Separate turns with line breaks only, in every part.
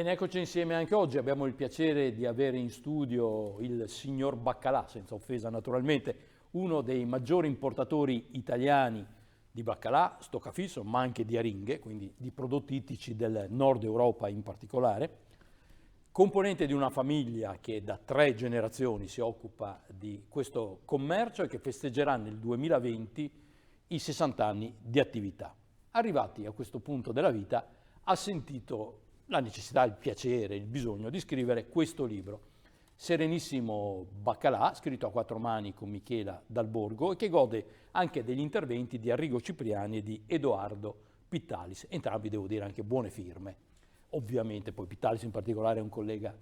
Bene, eccoci insieme anche oggi. Abbiamo il piacere di avere in studio il signor Baccalà, senza offesa naturalmente, uno dei maggiori importatori italiani di baccalà, stoccafisso, ma anche di aringhe, quindi di prodotti ittici del nord Europa in particolare. Componente di una famiglia che da 3 generazioni si occupa di questo commercio e che festeggerà nel 2020 i 60 anni di attività. Arrivati a questo punto della vita, ha sentito la necessità, il piacere, il bisogno di scrivere questo libro, Serenissimo Baccalà, scritto a 4 mani con Michela Dal Borgo e che gode anche degli interventi di Arrigo Cipriani e di Edoardo Pittalis, entrambi devo dire anche buone firme. Ovviamente poi Pittalis in particolare è un collega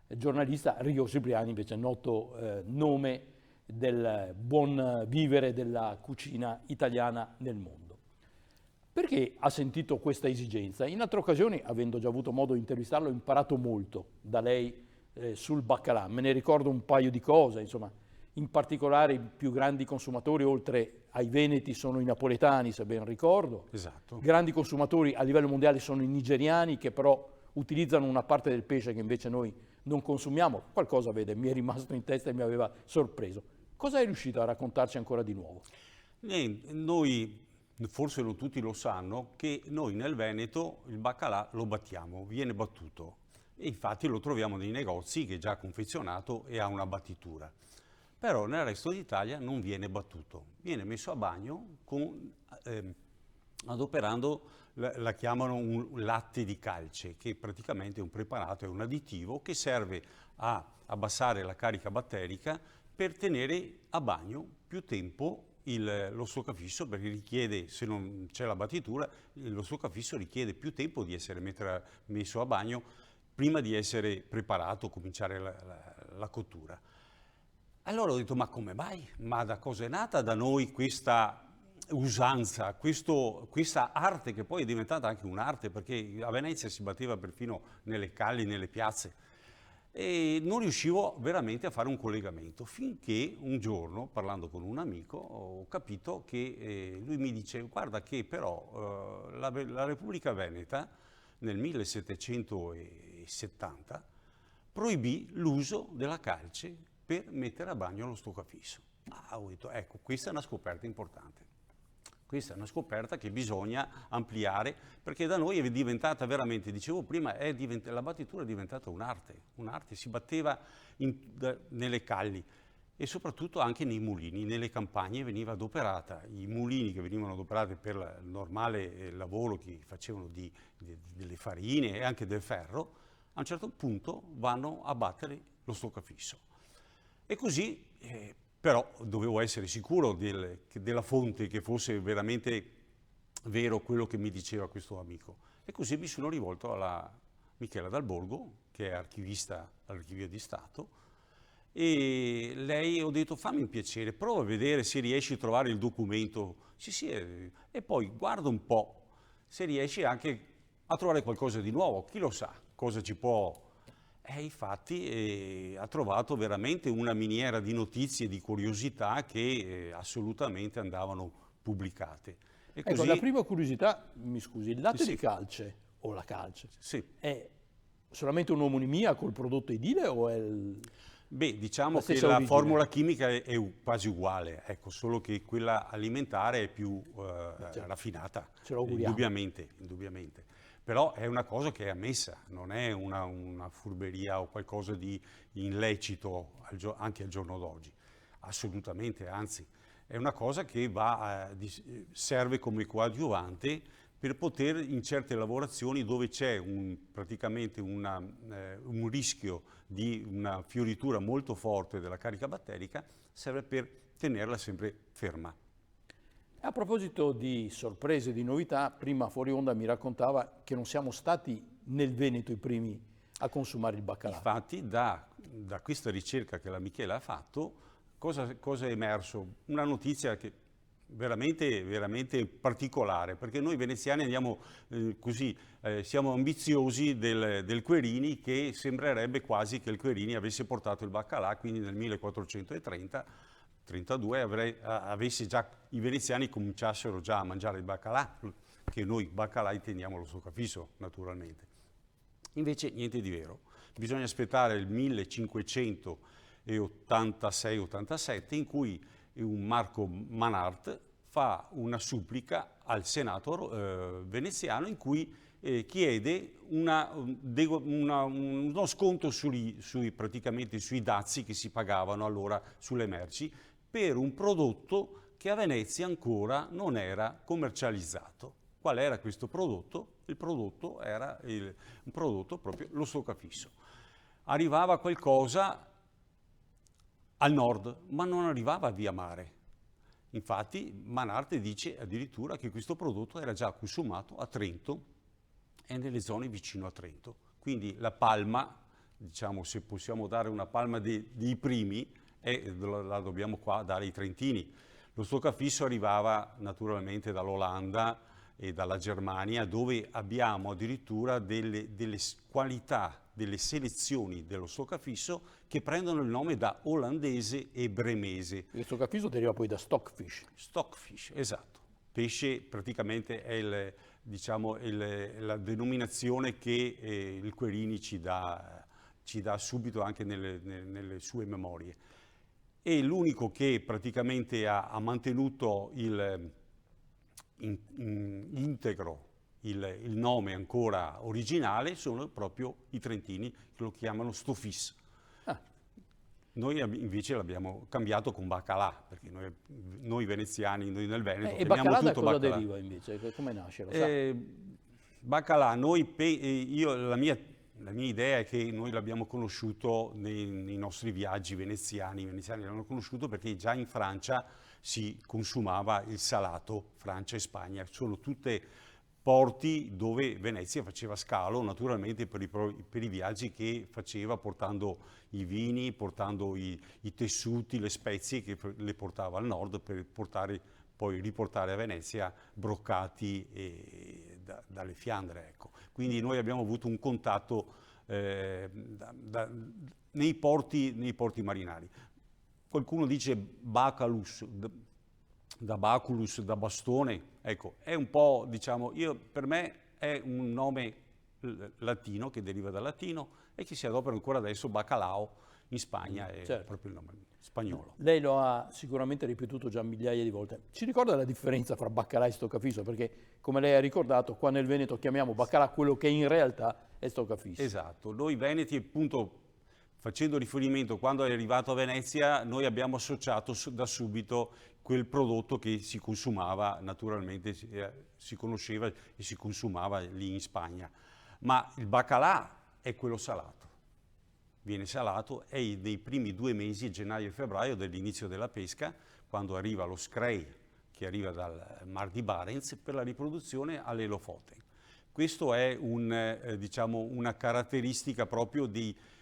giornalista, Arrigo Cipriani invece è noto nome del buon vivere della cucina italiana nel mondo. Perché ha sentito questa esigenza? In altre occasioni, avendo già avuto modo di intervistarlo, ho imparato molto da lei sul baccalà. Me ne ricordo un paio di cose, insomma, in particolare i più grandi consumatori, oltre ai veneti, sono i napoletani, se ben ricordo.
Esatto.
Grandi consumatori a livello mondiale sono i nigeriani, che però utilizzano una parte del pesce che invece noi non consumiamo. Qualcosa, vede, mi è rimasto in testa e mi aveva sorpreso. Cosa è riuscito a raccontarci ancora di nuovo?
Noi, forse non tutti lo sanno, che noi nel Veneto il baccalà lo battiamo, viene battuto. E infatti lo troviamo nei negozi che è già confezionato e ha una battitura. Però nel resto d'Italia non viene battuto, viene messo a bagno adoperando, la chiamano un latte di calce, che praticamente è un preparato, è un additivo che serve a abbassare la carica batterica per tenere a bagno più tempo lo stoccafisso, perché richiede, se non c'è la battitura, lo stoccafisso richiede più tempo di essere messo a bagno prima di essere preparato, cominciare la cottura. Allora ho detto, ma come mai? Ma da cosa è nata da noi questa usanza, questa arte che poi è diventata anche un'arte, perché a Venezia si batteva perfino nelle calli, nelle piazze. E non riuscivo veramente a fare un collegamento, finché un giorno, parlando con un amico, ho capito che lui mi dice, guarda che però la Repubblica Veneta nel 1770 proibì l'uso della calce per mettere a bagno lo stoccafisso. Ho detto, ecco, questa è una scoperta importante. Questa è una scoperta che bisogna ampliare, perché da noi è diventata veramente, dicevo prima, la battitura è diventata un'arte, si batteva nelle calli e soprattutto anche nei mulini, nelle campagne veniva adoperata. I mulini che venivano adoperati per il normale lavoro che facevano delle farine e anche del ferro, a un certo punto vanno a battere lo stoccafisso. E così... però dovevo essere sicuro della fonte, che fosse veramente vero quello che mi diceva questo amico. E così mi sono rivolto alla Michela Dal Borgo, che è archivista all'Archivio di Stato, e lei, ho detto, fammi un piacere, prova a vedere se riesci a trovare il documento. Sì, e poi guarda un po' se riesci anche a trovare qualcosa di nuovo, chi lo sa cosa ci può... infatti ha trovato veramente una miniera di notizie e di curiosità che assolutamente andavano pubblicate. E
Ecco,
così,
la prima curiosità, mi scusi, il latte
sì,
di calce, o la calce,
sì.
è solamente un'omonimia col prodotto edile o è
Beh,
la
diciamo che
stessa
la
origine?
formula chimica è quasi uguale, ecco, solo che quella alimentare è più raffinata,
Ce lo auguriamo.
indubbiamente. Però è una cosa che è ammessa, non è una furberia o qualcosa di illecito anche al giorno d'oggi, assolutamente, anzi, è una cosa che serve come coadiuvante per poter, in certe lavorazioni dove c'è praticamente un rischio di una fioritura molto forte della carica batterica, serve per tenerla sempre ferma.
A proposito di sorprese, di novità, prima fuori onda mi raccontava che non siamo stati nel Veneto i primi a consumare il baccalà.
Infatti da questa ricerca che la Michela ha fatto, cosa è emerso? Una notizia che veramente particolare, perché noi veneziani andiamo siamo ambiziosi del Querini, che sembrerebbe quasi che il Querini avesse portato il baccalà, quindi nel 1432 i veneziani cominciassero già a mangiare il baccalà, che noi baccalà intendiamo lo stoccafisso naturalmente. Invece niente di vero. Bisogna aspettare il 1586-87 in cui un Marco Manart fa una supplica al Senato veneziano in cui chiede uno sconto praticamente sui dazi che si pagavano allora sulle merci per un prodotto che a Venezia ancora non era commercializzato. Qual era questo prodotto? Il prodotto era un prodotto proprio lo stoccafisso. Arrivava qualcosa al nord, ma non arrivava via mare. Infatti Manart dice addirittura che questo prodotto era già consumato a Trento e nelle zone vicino a Trento. Quindi la palma, diciamo, se possiamo dare una palma dei primi, la dobbiamo qua dare ai trentini. Lo stoccafisso arrivava naturalmente dall'Olanda e dalla Germania, dove abbiamo addirittura delle qualità, delle selezioni dello stoccafisso che prendono il nome da olandese e bremese.
Il stoccafisso deriva poi da stockfish.
Stockfish, esatto. Pesce praticamente è la denominazione che il Querini ci dà subito anche nelle sue memorie. E l'unico che praticamente ha mantenuto integro il nome ancora originale sono proprio i trentini, che lo chiamano stofis. Noi invece l'abbiamo cambiato con baccalà, perché noi veneziani, noi nel Veneto,
E baccalà da cosa deriva invece? Come nasce? Lo sa?
Baccalà, la mia idea è che noi l'abbiamo conosciuto nei nostri viaggi veneziani. I veneziani l'hanno conosciuto perché già in Francia si consumava il salato, Francia e Spagna. Sono tutte porti dove Venezia faceva scalo, naturalmente per i viaggi che faceva, portando i vini, portando i tessuti, le spezie che le portava al nord per poi riportare a Venezia broccati dalle Fiandre. Ecco. Quindi noi abbiamo avuto un contatto nei porti marinari. Qualcuno dice bacalus, da baculus, da bastone, ecco, è un po', diciamo, per me è un nome latino, che deriva dal latino e che si adopera ancora adesso, bacalao, in Spagna, è
certo.
proprio il nome spagnolo.
Lei lo ha sicuramente ripetuto già migliaia di volte. Ci ricorda la differenza fra baccalà e stoccafisso? Perché, come lei ha ricordato, qua nel Veneto chiamiamo baccalà quello che in realtà è stoccafisso.
Esatto, noi veneti, appunto, facendo riferimento, quando è arrivato a Venezia, noi abbiamo associato da subito quel prodotto che si consumava, naturalmente si conosceva e si consumava lì in Spagna. Ma il baccalà è quello salato, viene salato e nei primi 2 mesi, gennaio e febbraio, dell'inizio della pesca, quando arriva lo screi, che arriva dal Mar di Barents, per la riproduzione all'Elofoten. Questo è una caratteristica proprio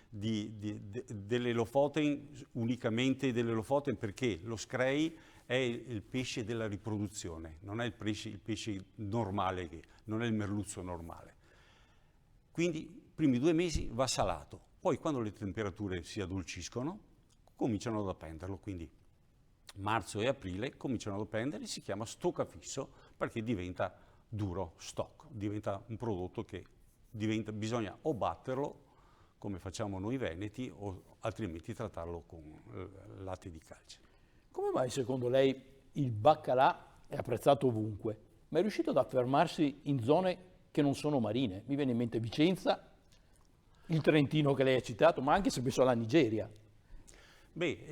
dell'Elofoten, unicamente dell'Elofoten, perché lo screi è il pesce della riproduzione, non è il pesce normale, non è il merluzzo normale. Quindi i primi 2 mesi va salato, poi quando le temperature si addolciscono cominciano ad appenderlo, quindi marzo e aprile cominciano ad appenderlo, si chiama stoccafisso perché diventa duro, diventa un prodotto che bisogna o batterlo come facciamo noi veneti o altrimenti trattarlo con latte di calce.
Come mai secondo lei il baccalà è apprezzato ovunque, ma è riuscito ad affermarsi in zone che non sono marine? Mi viene in mente Vicenza, il Trentino che lei ha citato, ma anche se penso alla Nigeria.
Beh,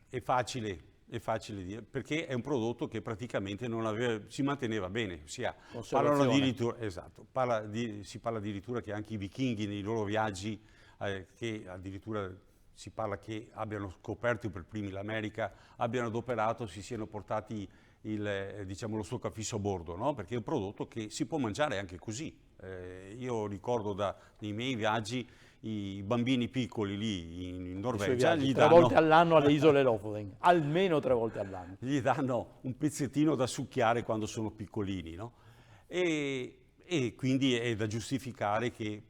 è facile dire, perché è un prodotto che praticamente si manteneva bene, ossia parlano addirittura, esatto, si parla addirittura che anche i vichinghi nei loro viaggi, che addirittura si parla che abbiano scoperto per primi l'America, abbiano adoperato, si siano portati lo stoccafisso a bordo, no? Perché è un prodotto che si può mangiare anche così. Io ricordo nei miei viaggi i bambini piccoli lì in Norvegia gli danno
3 volte all'anno alle isole Lofoten, almeno 3 volte all'anno.
Gli danno un pezzettino da succhiare quando sono piccolini, no? E quindi è da giustificare che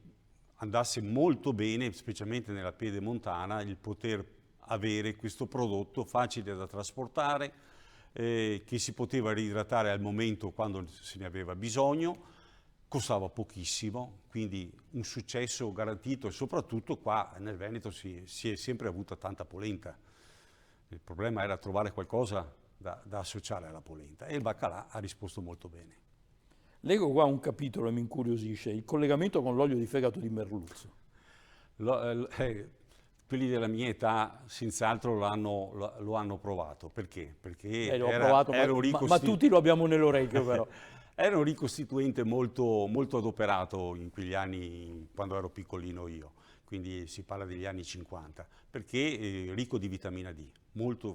andasse molto bene, specialmente nella pedemontana, il poter avere questo prodotto facile da trasportare, che si poteva riidratare al momento quando se ne aveva bisogno, costava pochissimo, quindi un successo garantito, e soprattutto qua nel Veneto si è sempre avuta tanta polenta. Il problema era trovare qualcosa da associare alla polenta, e il baccalà ha risposto molto bene.
Leggo qua un capitolo e mi incuriosisce, il collegamento con l'olio di fegato di merluzzo.
Quelli della mia età senz'altro lo hanno provato. Perché? Perché
L'ho provato, ma tutti lo abbiamo nell'orecchio però.
Era un ricostituente molto, molto adoperato in quegli anni, quando ero piccolino io, quindi si parla degli anni 50, perché è ricco di vitamina D,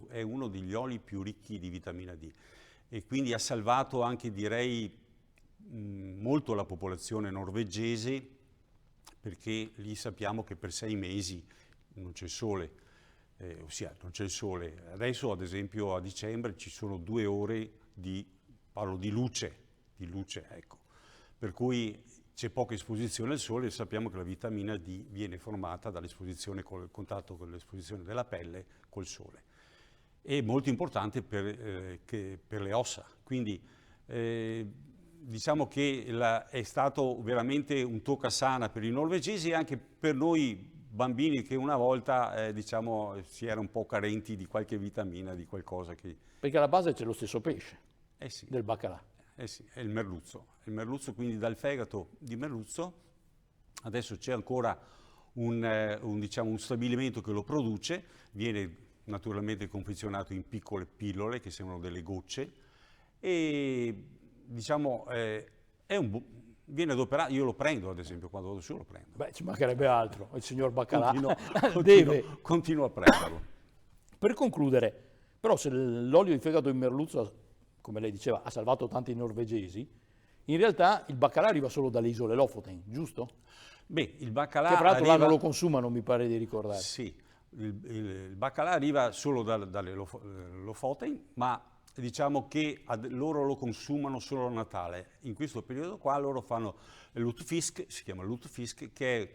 è uno degli oli più ricchi di vitamina D, e quindi ha salvato anche, direi, molto la popolazione norvegese, perché lì sappiamo che per 6 mesi non c'è sole, ossia non c'è il sole. Adesso ad esempio a dicembre ci sono 2 ore parlo di luce, ecco. Per cui c'è poca esposizione al sole, e sappiamo che la vitamina D viene formata dall'esposizione, col contatto con l'esposizione della pelle col sole. È molto importante per le ossa, quindi diciamo che è stato veramente un toccasana per i norvegesi, e anche per noi bambini che una volta diciamo si era un po' carenti di qualche vitamina, di qualcosa che...
Perché alla base c'è lo stesso pesce
sì.
del baccalà.
Sì, è il merluzzo, quindi dal fegato di merluzzo. Adesso c'è ancora un stabilimento che lo produce, viene naturalmente confezionato in piccole pillole che sembrano delle gocce, e diciamo viene adoperato. Io lo prendo, ad esempio, quando vado su lo prendo.
Beh, ci mancherebbe altro, il signor baccalà
continuo a prenderlo.
Per concludere, però, se l'olio di fegato di merluzzo, come lei diceva, ha salvato tanti norvegesi, in realtà il baccalà arriva solo dalle isole Lofoten, giusto?
Beh, il baccalà
che tra l'altro là non lo consumano, mi pare di ricordare.
Sì, il baccalà arriva solo dalle Lofoten, ma diciamo che loro lo consumano solo a Natale. In questo periodo qua loro fanno l'utfisk, si chiama l'utfisk, che è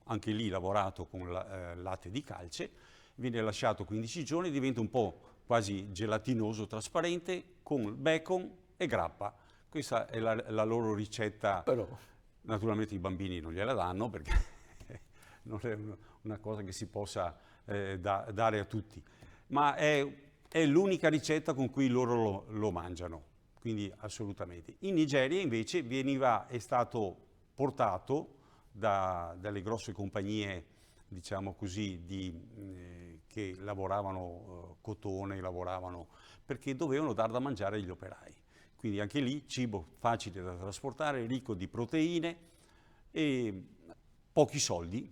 anche lì lavorato con latte di calce, viene lasciato 15 giorni, diventa un po' quasi gelatinoso, trasparente, con bacon e grappa. Questa è la loro ricetta.
Però
Naturalmente i bambini non gliela danno, perché non è una cosa che si possa dare a tutti, ma è l'unica ricetta con cui loro lo mangiano, quindi assolutamente. In Nigeria invece è stato portato dalle grosse compagnie, diciamo così, che lavoravano cotone, perché dovevano dar da mangiare agli operai. Quindi anche lì cibo facile da trasportare, ricco di proteine e pochi soldi.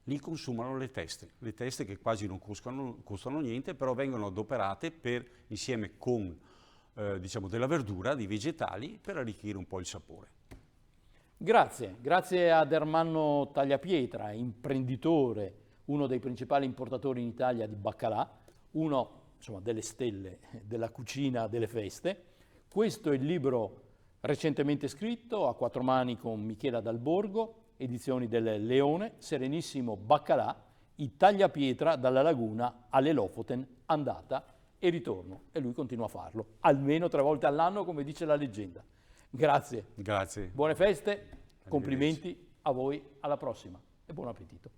Lì consumano le teste che quasi non costano niente, però vengono adoperate insieme con diciamo della verdura, dei vegetali, per arricchire un po' il sapore.
Grazie ad Ermanno Tagliapietra, imprenditore, uno dei principali importatori in Italia di baccalà, uno delle stelle della cucina delle feste. Questo è il libro recentemente scritto a 4 mani con Michela Dal Borgo, edizioni del Leone, Serenissimo Baccalà, i tagliapietra dalla laguna alle Lofoten, andata e ritorno. E lui continua a farlo, almeno 3 volte all'anno, come dice la leggenda. Grazie.
Grazie.
Buone feste, complimenti a voi, alla prossima e buon appetito.